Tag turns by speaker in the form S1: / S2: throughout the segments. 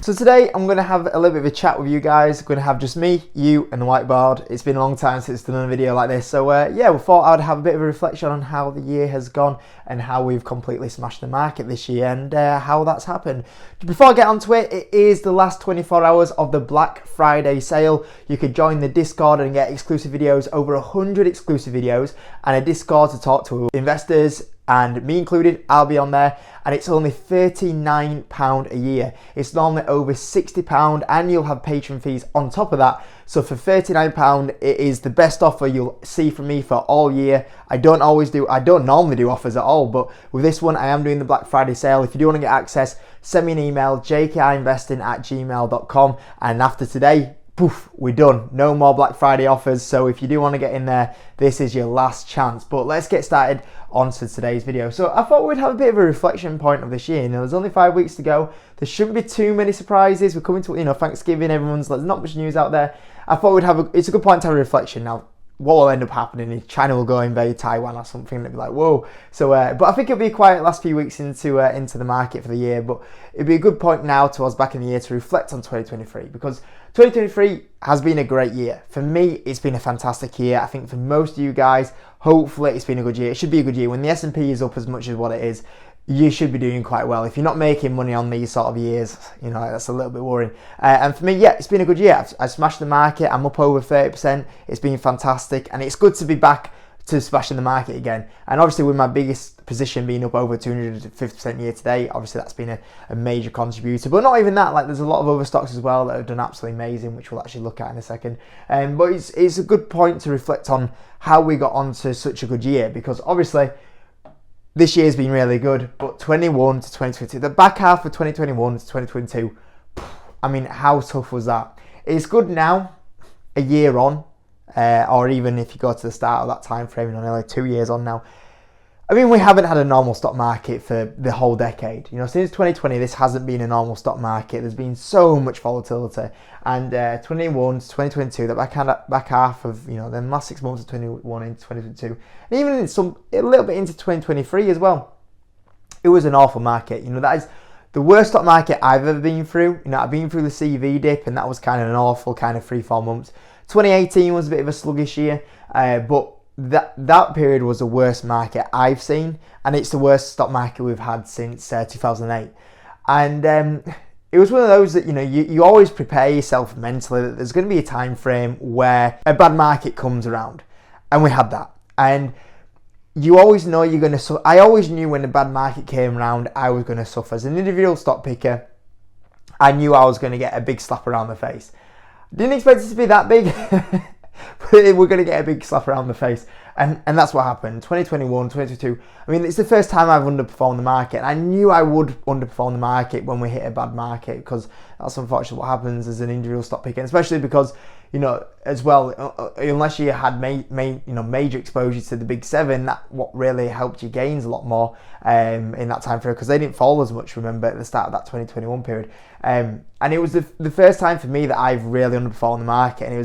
S1: So today I'm going to have a little bit of a chat with you guys. I'm going to have just me, you and the whiteboard. It's been a long time since I've done a video like this. So yeah, we thought I'd have a bit of a reflection on how the year has gone and how we've completely smashed the market this year and how that's happened. Before I get onto it, it is the last 24 hours of the Black Friday sale. You could join the Discord and get exclusive videos, over 100 exclusive videos, and a Discord to talk to investors, and me included. I'll be on there, and it's only £39 a year. It's normally over £60, and you'll have patron fees on top of that. So for £39, it is the best offer you'll see from me for all year. I don't normally do offers at all, but with this one, I am doing the Black Friday sale. If you do want to get access, send me an email, jkinvesting@gmail.com, and after today, poof, we're done. No more Black Friday offers. So if you do want to get in there, this is your last chance. But let's get started onto today's video. So I thought we'd have a bit of a reflection point of this year. You know, there's only 5 weeks to go. There shouldn't be too many surprises. We're coming to, Thanksgiving. There's not much news out there. I thought it's a good point to have a reflection. Now, what will end up happening is China will go invade Taiwan or something, and it'll be like, whoa. So, but I think it'll be a quiet last few weeks into the market for the year. But it'd be a good point now to us back in the year to reflect on 2023, because 2023 has been a great year. For me, it's been a fantastic year. I think for most of you guys, hopefully it's been a good year. It should be a good year. When the S&P is up as much as what it is, you should be doing quite well. If you're not making money on these sort of years, that's a little bit worrying. And for me, yeah, it's been a good year. I've smashed the market. I'm up over 30%. It's been fantastic. And it's good to be back to smashing the market again. And obviously with my biggest position being up over 250% year to date, obviously that's been a major contributor. But not even that, like there's a lot of other stocks as well that have done absolutely amazing, which we'll actually look at in a second. But it's a good point to reflect on how we got onto such a good year, because obviously this year's been really good, but 21 to 2022, the back half of 2021 to 2022, I mean, how tough was that? It's good now, a year on, or even if you go to the start of that time frame, nearly 2 years on now. I mean, we haven't had a normal stock market for the whole decade. Since 2020, this hasn't been a normal stock market. There's been so much volatility. And 21 to 2022, the back half of, the last 6 months of 21 into 2022, and even a little bit into 2023 as well, it was an awful market. That is the worst stock market I've ever been through. I've been through the CV dip, and that was kind of an awful kind of 3-4 months. 2018 was a bit of a sluggish year, but that period was the worst market I've seen, and it's the worst stock market we've had since 2008. And it was one of those that you always prepare yourself mentally that there's going to be a time frame where a bad market comes around, and we had that. And you always know you're going to. I always knew when a bad market came around, I was going to suffer. As an individual stock picker, I knew I was going to get a big slap around the face. Didn't expect it to be that big. But we're going to get a big slap around the face. And that's what happened. 2021, 2022. I mean, it's the first time I've underperformed the market. And I knew I would underperform the market when we hit a bad market, because that's unfortunately what happens as an individual stock picker. And especially because, as well, unless you had major exposure to the big seven, that what really helped your gains a lot more in that time frame, because they didn't fall as much, remember, at the start of that 2021 period. And it was the first time for me that I've really underperformed the market, and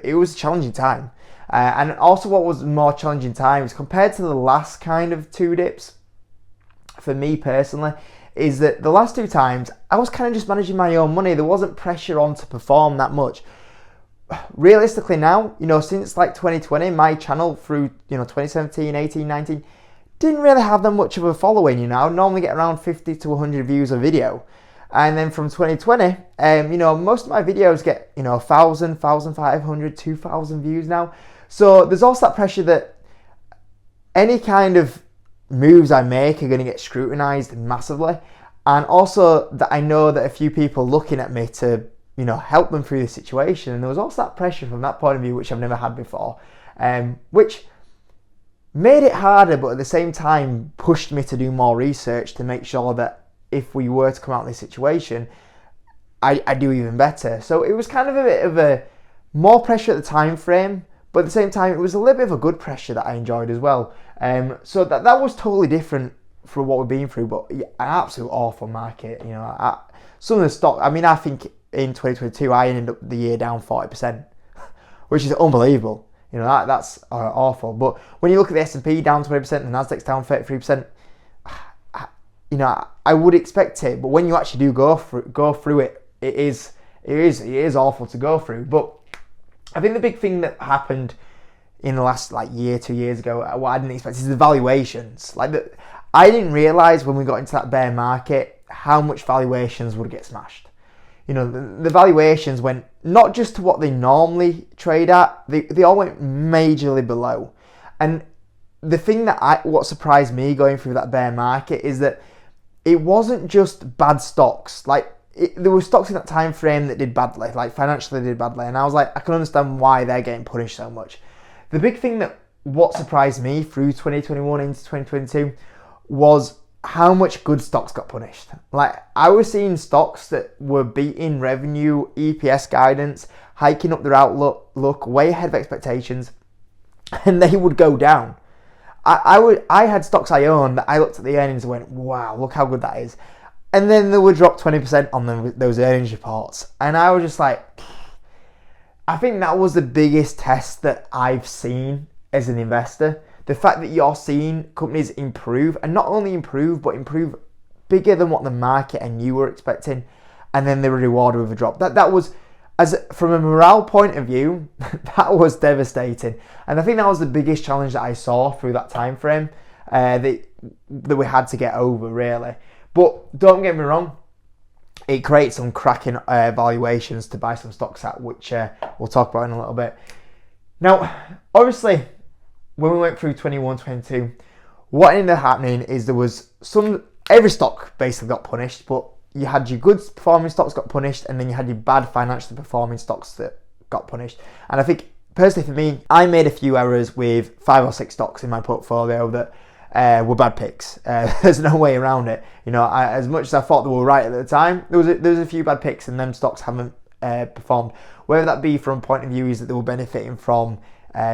S1: it was a challenging time. And also what was more challenging times compared to the last kind of 2 dips, for me personally, is that the last 2 times I was kind of just managing my own money. There wasn't pressure on to perform that much. Realistically now, since like 2020, my channel through 2017, 18, 19 didn't really have that much of a following. I would normally get around 50 to 100 views a video. And then from 2020, most of my videos get 1,000, 1,500, 2,000 views now. So there's also that pressure that any kind of moves I make are going to get scrutinized massively. And also that I know that a few people looking at me to, help them through the situation. And there was also that pressure from that point of view, which I've never had before, which made it harder, but at the same time pushed me to do more research to make sure that if we were to come out of this situation, I do even better. So it was kind of a bit of a more pressure at the time frame, but at the same time, it was a little bit of a good pressure that I enjoyed as well. So that was totally different from what we've been through, but an absolute awful market. Some of the stock, I think in 2022, I ended up the year down 40%, which is unbelievable. That's awful. But when you look at the S&P down 20%, the Nasdaq's down 33%, I would expect it. But when you actually do go through it it is awful to go through. But I think the big thing that happened in the last like year, 2 years ago, what I didn't expect is the valuations. I didn't realize when we got into that bear market how much valuations would get smashed. The valuations went not just to what they normally trade at, they all went majorly below. And the thing what surprised me going through that bear market is that it wasn't just bad stocks. There were stocks in that time frame that did badly, like financially did badly, and I was like, I can understand why they're getting punished so much. The big thing what surprised me through 2021 into 2022 was how much good stocks got punished. I was seeing stocks that were beating revenue, EPS guidance, hiking up their outlook way ahead of expectations, and they would go down. I had stocks I owned that I looked at the earnings and went, wow, look how good that is. And then they would drop 20% on those earnings reports. And I was just like, I think that was the biggest test that I've seen as an investor. The fact that you're seeing companies improve, and not only improve, but improve bigger than what the market and you were expecting, and then they were rewarded with a drop. That was, from a morale point of view, that was devastating. And I think that was the biggest challenge that I saw through that time frame that we had to get over, really. But don't get me wrong, it creates some cracking valuations to buy some stocks at, which we'll talk about in a little bit. Now, obviously, when we went through 21, 22, what ended up happening is there was every stock basically got punished, but you had your good performing stocks got punished, and then you had your bad financially performing stocks that got punished. And I think, personally for me, I made a few errors with 5 or 6 stocks in my portfolio that were bad picks. There's no way around it. As much as I thought they were right at the time, there was a few bad picks, and them stocks haven't performed. Whether that be from a point of view is that they were benefiting from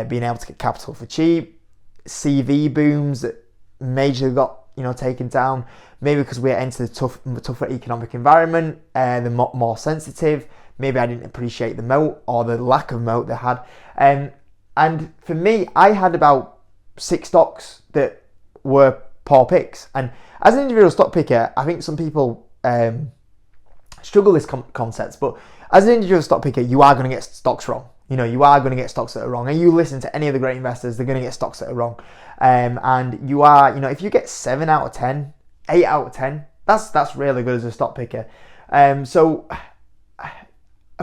S1: being able to get capital for cheap, CV booms that majorly got taken down, maybe because we're into the tougher economic environment, they're more sensitive. Maybe I didn't appreciate the moat or the lack of moat they had. And for me, I had about 6 stocks that were poor picks. And as an individual stock picker, I think some people struggle with this concept, but as an individual stock picker, you are going to get stocks wrong. You are going to get stocks that are wrong. And you listen to any of the great investors, they're going to get stocks that are wrong. And you are, if you get 7 out of 10, 8 out of 10, that's really good as a stock picker. So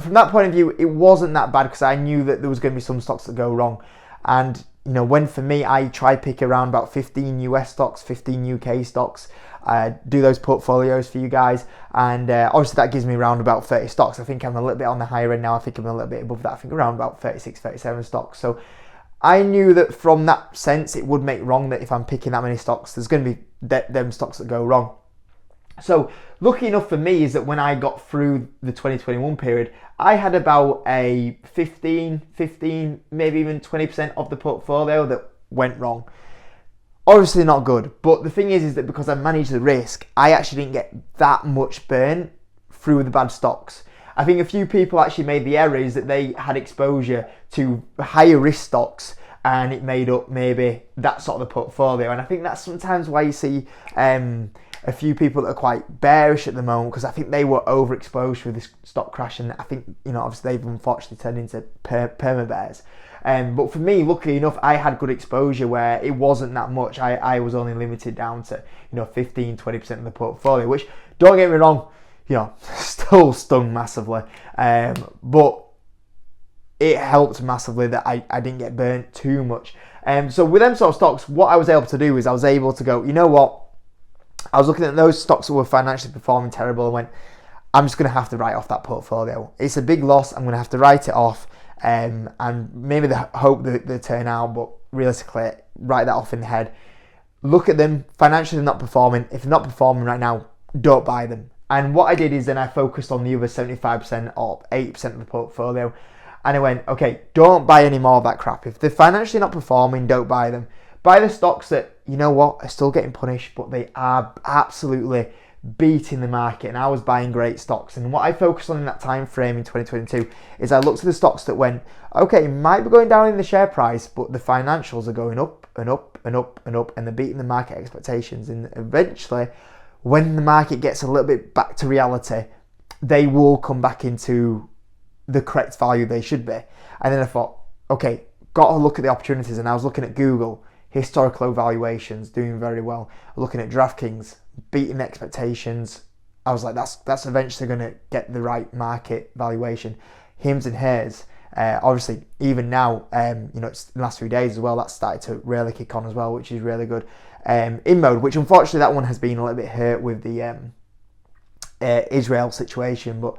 S1: from that point of view, it wasn't that bad because I knew that there was going to be some stocks that go wrong. And, when for me, I try pick around about 15 US stocks, 15 UK stocks, do those portfolios for you guys. And obviously that gives me around about 30 stocks. I think I'm a little bit on the higher end now. I think I'm a little bit above that. I think around about 36, 37 stocks. So I knew that from that sense, it would make wrong that if I'm picking that many stocks, there's going to be them stocks that go wrong. So lucky enough for me is that when I got through the 2021 period, I had about a 15, maybe even 20% of the portfolio that went wrong. Obviously not good, but the thing is that because I managed the risk, I actually didn't get that much burn through the bad stocks. I think a few people actually made the error is that they had exposure to higher risk stocks and it made up maybe that sort of the portfolio. And I think that's sometimes why you see a few people that are quite bearish at the moment, because I think they were overexposed with this stock crash, and I think obviously they've unfortunately turned into perma bears. But for me, luckily enough, I had good exposure where it wasn't that much. I was only limited down to 15-20% of the portfolio, which, don't get me wrong, still stung massively, but it helped massively that I didn't get burnt too much. So with them sort of stocks, what I was able to do is I was able to go, you know what, I was looking at those stocks that were financially performing terrible and went, I'm just going to have to write off that portfolio. It's a big loss. I'm going to have to write it off. And maybe they hope that they turn out, but realistically, write that off in the head. Look at them. Financially, they're not performing. If they're not performing right now, don't buy them. And what I did is then I focused on the other 75% or 80% of the portfolio. And I went, okay, don't buy any more of that crap. If they're financially not performing, don't buy them. Buy the stocks that, are still getting punished, but they are absolutely beating the market. And I was buying great stocks. And what I focused on in that time frame in 2022 is I looked at the stocks that went, okay, it might be going down in the share price, but the financials are going up and up and up and up, and they're beating the market expectations. And eventually, when the market gets a little bit back to reality, they will come back into the correct value they should be. And then I thought, okay, got to look at the opportunities. And I was looking at Google, historical valuations, doing very well. Looking at DraftKings, beating expectations. I was like, that's eventually going to get the right market valuation. Hims and Hers, obviously, even now, it's in the last few days as well, that's started to really kick on as well, which is really good. In mode, which unfortunately that one has been a little bit hurt with the Israel situation, but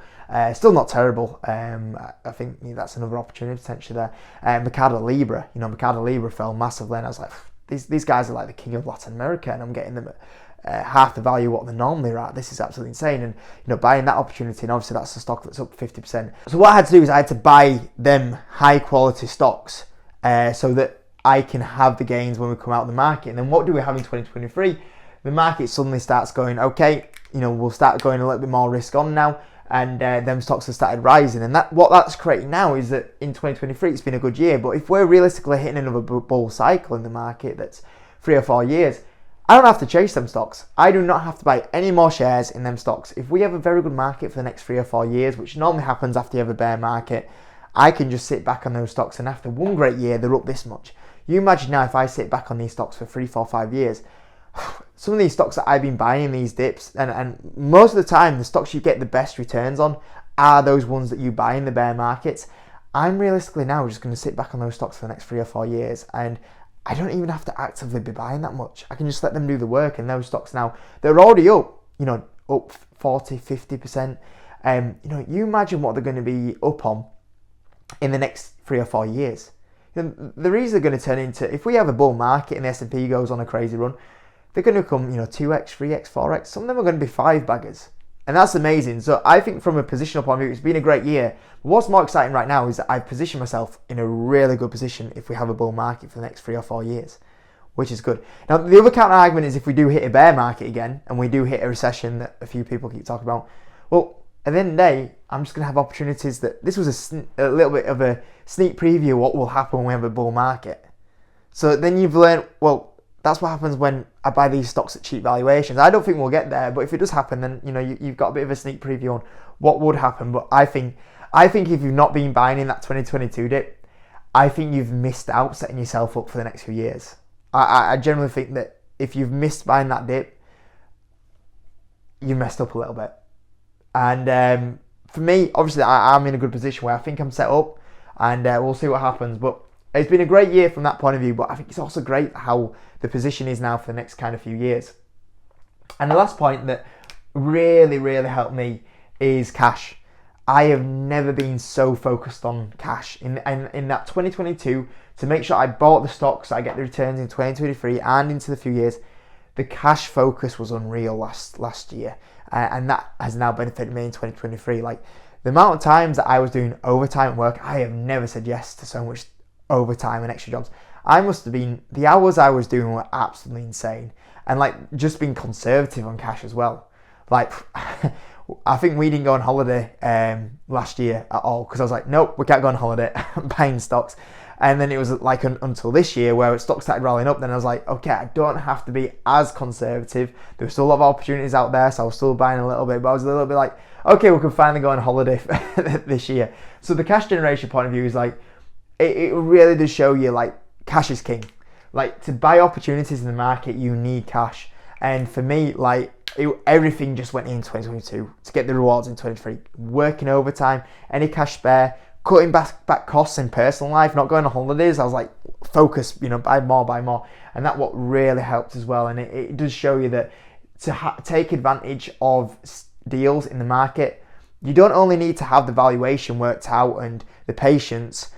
S1: still not terrible. I think that's another opportunity potentially there. Mercado Libre, Mercado Libre fell massively, and I was like, these guys are like the king of Latin America, and I'm getting them at half the value what they're normally at. This is absolutely insane. And buying that opportunity, and obviously that's a stock that's up 50%. So what I had to do is I had to buy them high quality stocks so that I can have the gains when we come out of the market. And then what do we have in 2023? The market suddenly starts going, okay, we'll start going a little bit more risk on now, and them stocks have started rising. And what that's creating now is that in 2023 it's been a good year, but if we're realistically hitting another bull cycle in the market that's 3 or 4 years, I don't have to chase them stocks. I do not have to buy any more shares in them stocks. If we have a very good market for the next 3 or 4 years, which normally happens after you have a bear market, I can just sit back on those stocks, and after one great year they're up this much. You imagine now if I sit back on these stocks for 3, 4, 5 years, some of these stocks that I've been buying in these dips, and most of the time the stocks you get the best returns on are those ones that you buy in the bear markets. I'm realistically now just going to sit back on those stocks for the next 3 or 4 years, and I don't even have to actively be buying that much. I can just let them do the work, and those stocks now, they're already up, up 40, 50%. You imagine what they're going to be up on in the next 3 or 4 years. The reason they're going to turn into, if we have a bull market and the S&P goes on a crazy run, they're going to come, 2x, 3x, 4x. Some of them are going to be 5 baggers. And that's amazing. So I think from a positional point of view, it's been a great year. But what's more exciting right now is that I've positioned myself in a really good position if we have a bull market for the next 3 or 4 years, which is good. Now, the other counter argument is if we do hit a bear market again and we do hit a recession that a few people keep talking about, well, at the end of the day, I'm just going to have opportunities that this was a little bit of a sneak preview of what will happen when we have a bull market. So then you've learned, well, that's what happens when I buy these stocks at cheap valuations. I don't think we'll get there, but if it does happen, then you've got a bit of a sneak preview on what would happen. But I think if you've not been buying in that 2022 dip, I think you've missed out setting yourself up for the next few years. I generally think that if you've missed buying that dip, you messed up a little bit. And for me, obviously, I'm in a good position where I think I'm set up, and we'll see what happens. But it's been a great year from that point of view, but I think it's also great how the position is now for the next kind of few years. And the last point that really, really helped me is cash. I have never been so focused on cash. In that 2022, to make sure I bought the stocks, I get the returns in 2023 and into the few years, the cash focus was unreal last year. And that has now benefited me in 2023. Like, the amount of times that I was doing overtime at work, I have never said yes to so much overtime and extra jobs. I must have been, the hours I was doing were absolutely insane. And just being conservative on cash as well. I think we didn't go on holiday last year at all, because I was like, nope, we can't go on holiday. I'm buying stocks. And then it was until this year where stocks started rallying up, then I was like, okay, I don't have to be as conservative. There were still a lot of opportunities out there, so I was still buying a little bit, but I was a little bit like, okay, we can finally go on holiday this year. So the cash generation point of view is it really does show you cash is king. To buy opportunities in the market, you need cash. And for me, everything just went in 2022 to get the rewards in 2023. Working overtime, any cash spare, cutting back costs in personal life, not going on holidays. I was like, focus, buy more. And that what really helped as well. And it does show you that to take advantage of deals in the market, you don't only need to have the valuation worked out and the patience,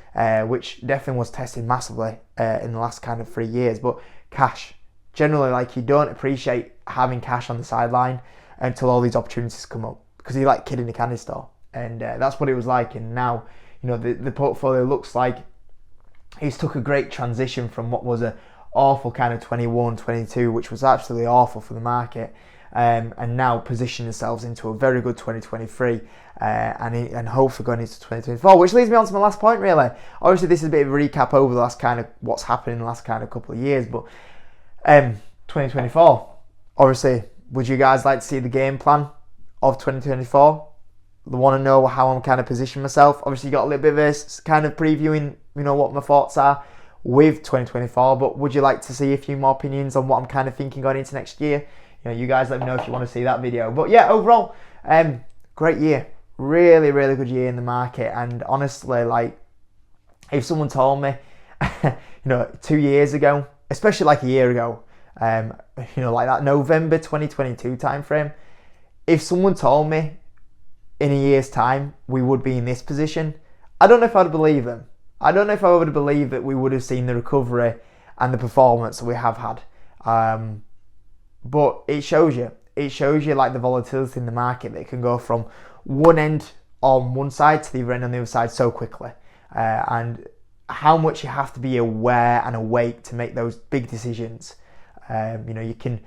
S1: which definitely was tested massively in the last kind of 3 years, but cash. Generally, you don't appreciate having cash on the sideline until all these opportunities come up, because you're like a kid in a candy store. And that's what it was like. And now, the portfolio looks like it's took a great transition from what was a awful kind of 21, 22, which was absolutely awful for the market, and now position themselves into a very good 2023, and hopefully going into 2024, which leads me on to my last point, really. Obviously, this is a bit of a recap over the last kind of what's happened in the last kind of couple of years, but 2024, obviously, would you guys like to see the game plan of 2024? want to know how I'm kind of positioning myself. Obviously, you got a little bit of this kind of previewing, what my thoughts are with 2024. But would you like to see a few more opinions on what I'm kind of thinking going into next year? You guys let me know if you want to see that video. But yeah, overall, great year. Really, really good year in the market. And honestly, like, if someone told me, 2 years ago, especially like a year ago, like that November 2022 timeframe, if someone told me in a year's time we would be in this position, I don't know if I'd believe them. I don't know if I would believe that we would have seen the recovery and the performance that we have had. But it shows you like the volatility in the market that can go from one end on one side to the other end on the other side so quickly, and how much you have to be aware and awake to make those big decisions. You can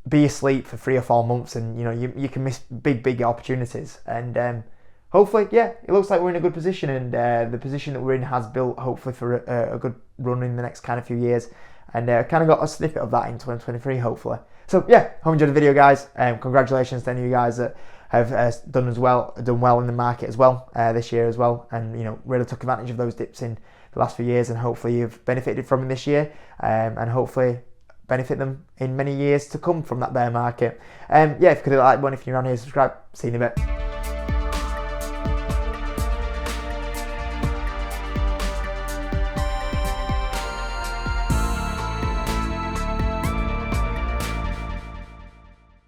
S1: be asleep for 3 or 4 months, and you can miss big opportunities. And hopefully, yeah, it looks like we're in a good position, and the position that we're in has built hopefully for a good run in the next kind of few years. And kind of got a snippet of that in 2023, hopefully. So yeah, hope you enjoyed the video, guys. Congratulations to any of you guys that have done well in the market as well this year as well, and really took advantage of those dips in the last few years, and hopefully you've benefited from them this year, and hopefully benefit them in many years to come from that bear market. Yeah, if you could hit that like button, if you're around here, subscribe. See you in a bit.